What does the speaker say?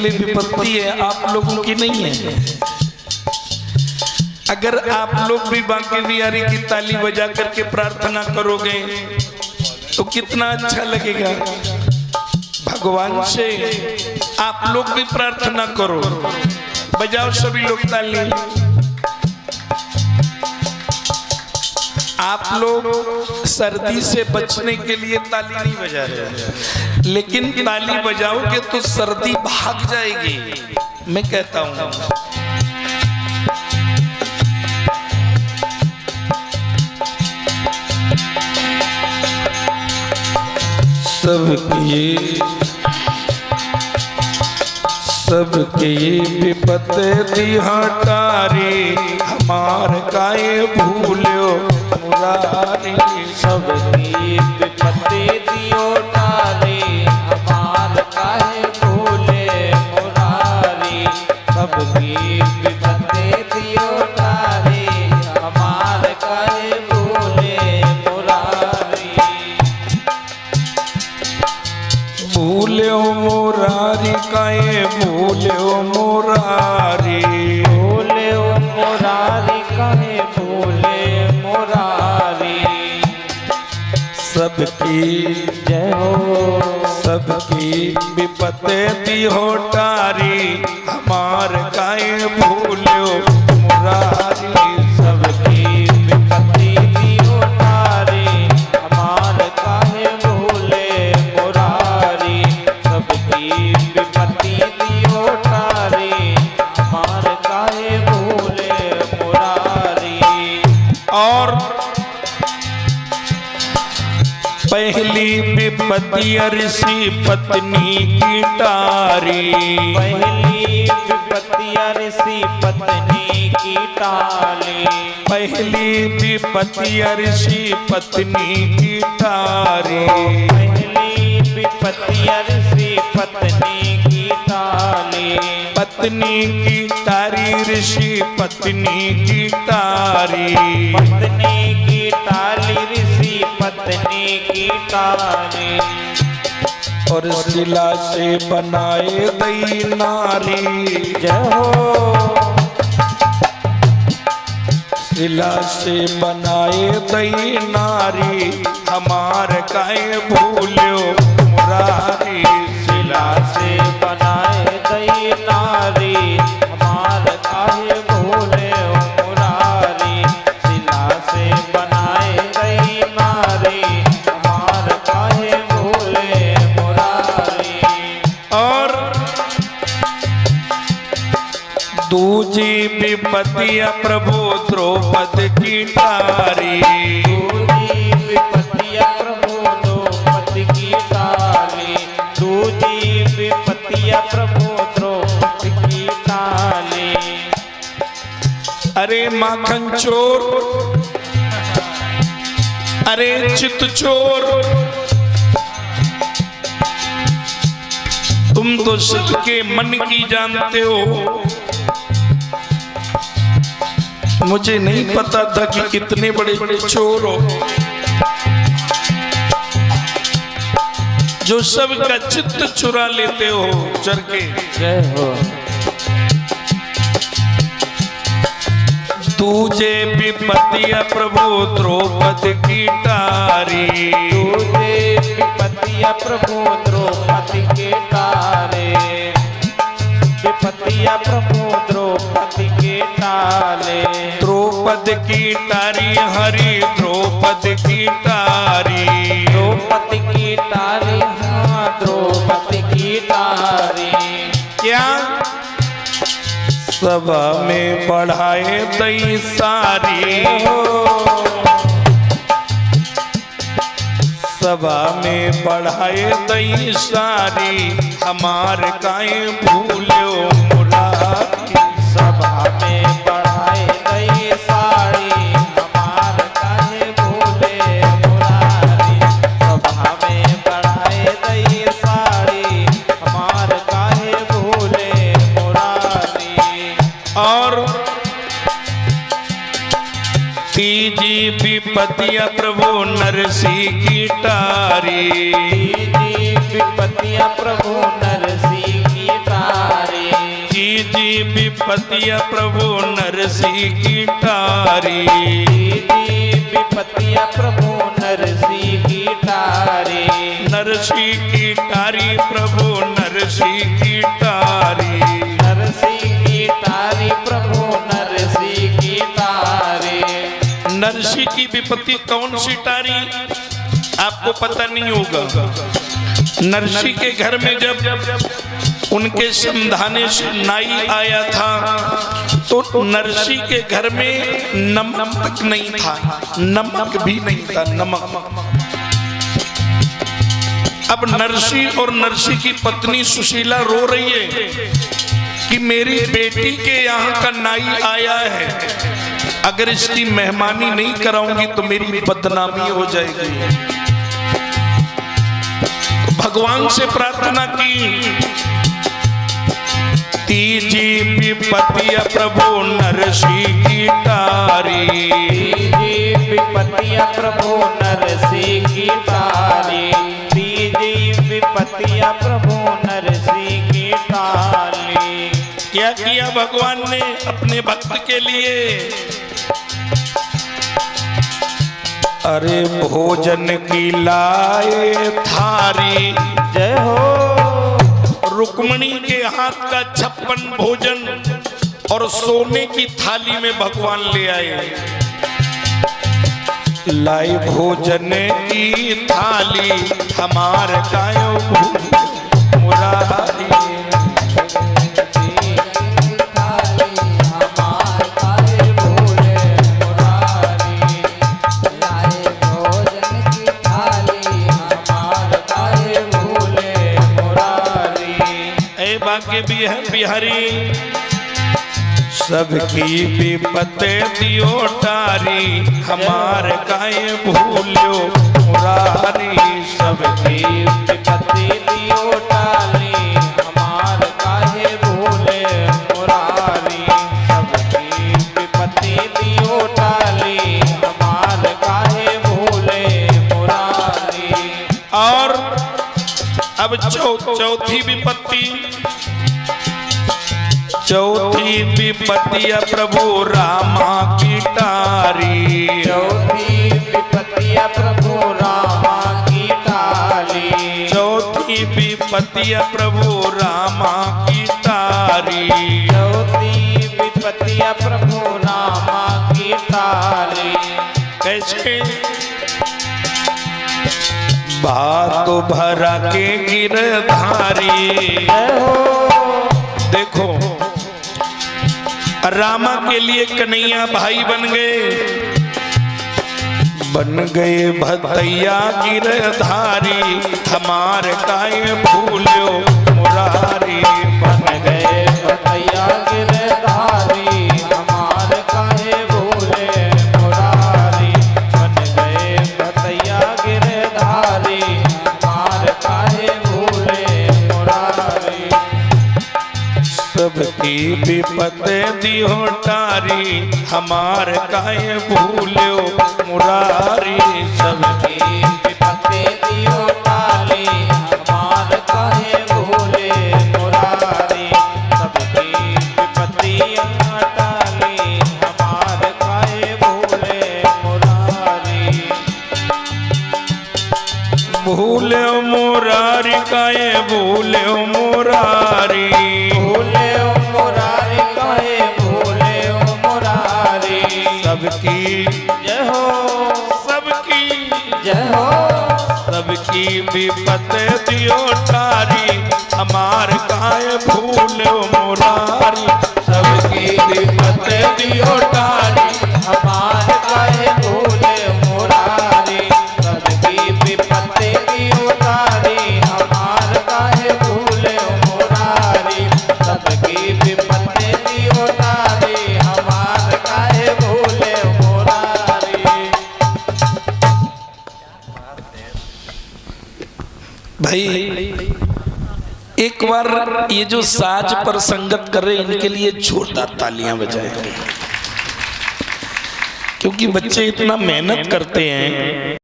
विपत्ति है, आप लोगों की नहीं है। अगर आप लोग भी बांके बिहारी की ताली बजा करके प्रार्थना करोगे तो कितना अच्छा लगेगा। भगवान से आप लोग भी प्रार्थना करो, बजाओ सभी लोग ताली। आप लोग सर्दी से बचने के लिए ताली नहीं बजा रहे, लेकिन ताली बजाओगे तो सर्दी भाग जाएगी। मैं कहता हूं सबके विपत दी हटारी, हमार काहे भूल्यो मुरारी। सबकी विपत्ति दियो टारे, हमार काहे भूले मुरारी। सबकी विपत्ति दियो टारे, हमार काहे भूले मुरारी। भूल्यो मुरारी काहे भूल्यो मुरारी। भूल्यो मुरारी काहे भूले मुरारी। सबकी जय हो, सबकी विपत दी होटारी, हमार काहे भूल्यो मुरारी। सबकी विपत्ति दियो टारे, हमार काहे भूले मुरारी। सबकी विपत्ति दियो टारे, हमार काहे भूले मुरारी। और पहली विपत्ति ऋषि पत्नी की टारी। पहली विपत्ति ऋषि पत्नी की टाली। पहली विपत्ति ऋषि पत्नी की टारी। पहली विपत्ति ऋषि पत्नी की टाली। पत्नी की टारी ऋषि पत्नी की टारी। पत्नी की टाली ऋषि पत्नी की टाली। और शिला से बनाए दई नारी। जय हो, शिला से बनाए दई नारी, हमार काहे भूल्यो मुरारी। शिला से बनाए दई नारी, हमार काहे भूले मुरारी। शिला से बनाए दई नारी, हमार काहे भूले मुरारी। और दूजी विपत्ति प्रभु द्रौपदी की टारी। दूजी विपत्ति प्रभु द्रौपदी की टाली। दूजी विपत्ति प्रभु द्रौपदी की टाली। अरे माखन चोर, अरे चित चोर, तुम तो सबके मन की जानते हो। मुझे नहीं पता था कि कितने बड़े चोर हो, जो सबका चित्त चुरा लेते हो चर के। जय हो, तुझे विपत्ति प्रभु द्रौपदी की टारी। दूजे विपत्ति प्रभु द्रौपदी के टारे। विपत्ति प्रभु द्रौपदी के टाले। द्रौपदी की टारी हरि द्रौपदी की टारी। द्रौपदी की टारी, हाँ द्रौपदी की टारी। क्या सभा में बढ़ाए दई सारी। सभा में बढ़ाए दई सारी, हमार काहे भूल्यो मुरारी। सभा में बढ़ाए दई साड़ी, हमार काहे भूले मुरारी। सभा में बढ़ाए दई साड़ी, हमार काहे भूले मुरारी। और तीजी विपत्ति प्रभु नरसी की टारी। तीजी विपत्ति प्रभु नरसी की टारी। तीजी विपतिया प्रभु नरसी की टारी। तीजी विपतिया प्रभु नरसी की टारी। नरसी की टारी प्रभु नरसी की टारी। नरसी की टारी प्रभु नरसी की टारी। नरसी की विपत्ति कौन सी टारी आपको पता नहीं होगा। नरसी के घर में जब उनके समझाने से नाई आया था तो नरसी के घर में नमक तक नहीं था, नमक भी नहीं था, नमक। अब नरसी और नरसी की पत्नी सुशीला रो रही है कि मेरी बेटी के यहाँ का नाई आया है, अगर इसकी मेहमानी नहीं कराऊंगी तो मेरी बदनामी हो जाएगी। भगवान से प्रार्थना की, तीजी विपतिया प्रभु नरसी की टारी। तीजी विपतिया प्रभु नरसी की टारी। तीजी विपतिया प्रभु नरसी की टारी। क्या किया भगवान ने अपने भक्त के लिए? अरे भोजन की लाए थारी। जय हो। रुक्मणी के हाथ का 56 भोजन और सोने की थाली में भगवान ले आए। लाए भोजन की थाली हमार कायो मुरारी। भाग्य भी है बिहारी, सबकी विपत्ति दियो टारी, हमार काहे भूल्यो मुरारी। सबकी विपत्ति दियो टारी, हमार काहे भूले मुरारी। सबकी विपत्ति दियो टारी, हमार काहे भूले मुरारी। और अब चौथी विपत्ति, चौथी विपत्तिया प्रभु रामा की टारी। चौथी विपत्तिया प्रभु रामा की टारी। चौथी विपत्तिया प्रभु रामा की टारी। चौथी विपत्तिया प्रभु रामा की टारी। कैसे? बात भरा के गिरधारी। देखो रामा के लिए कन्हैया भाई बन गए भतैया गिरधारी, हमार काहे भूल्यो मुरारी। बन गए भतैया गिरधारी, हमार काहे भूले मुरारी। बन गए भतैया गिरधारी, हमार काहे भूले मुरारी। सबकी विपत्ति दियो टारी, हमार काहे भूल्यो मुरारी। सबकी विपत्ति दियो टारी, हमार काहे भूले मुरारी। सबकी विपत्ति टारी, हमार काहे भूले मुरारी। भूल्यो मुरारी काहे भूल्यो मुरारी। भूल्यो मुरारी काहे भूल्यो मुरारी। सबकी जय हो। सबकी जय हो। सबकी विपत्ति दियो टारी, हमार काहे भूल्यो मुरारी। सबकी विपत्ति दियो टारी, हमार काहे भूले मुरारी। सबकी विपत्ति दियो टारी, हमार काहे भूले मुरारी। सबकी विपत्ति दियो टारी, हमार काहे भूले मुरारी। भाई एक बार ये जो साज पर संगत कर रहे हैं इनके लिए जोरदार तालियां बजाएं, क्योंकि बच्चे इतना मेहनत करते हैं।